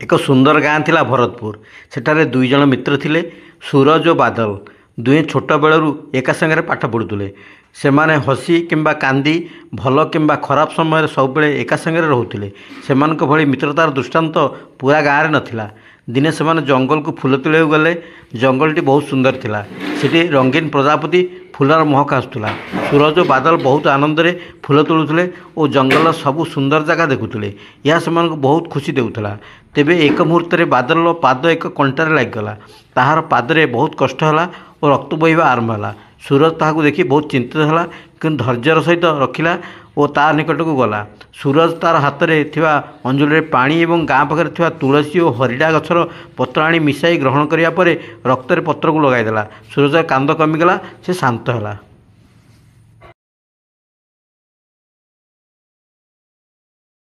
एक सुंदर गाँ थिला भरतपुर। सेठारे दुई जन मित्र थिले, सूरज और बादल। दुहे छोट बेलू एका संगे पाठ पढ़ुले। सेमाने हसी किंबा कांदी भल किंबा खराब समय सब एका संगे रोते। सेमानक भली मित्रतार दृष्टांत पूरा गाँव में नथिला। दिने से जंगल को फूल तोड़ गले। जंगलटी बहुत सुंदर थिला। सेठी रंगीन प्रजापति फूलर महक आसूला। सूरज और बादल बहुत आनंद रे फूल तोड़ुले और जंगल सब सुंदर जगह देखुले। यह से बहुत खुशी देउथला। तेबे एक मुहूर्त बादल पाद एक कंटार लगिगला। ताहार पादरे बहुत कष्ट है और रक्त बहवा आरंभ है। सूरज ताहाकु देखि बहुत चिंतित है, कि धैर्यर सहित रखिला और ता निकट को गला। सूरज तार हाथ में थिवा अंजुल पानी और गाँ पाखे थिवा तुलसी और हरिडा गछर पत्र आनी मिसाई ग्रहण करिया परे रक्त पत्र को लगाईदेला। सूरज कांद कमिगला, से शांत है।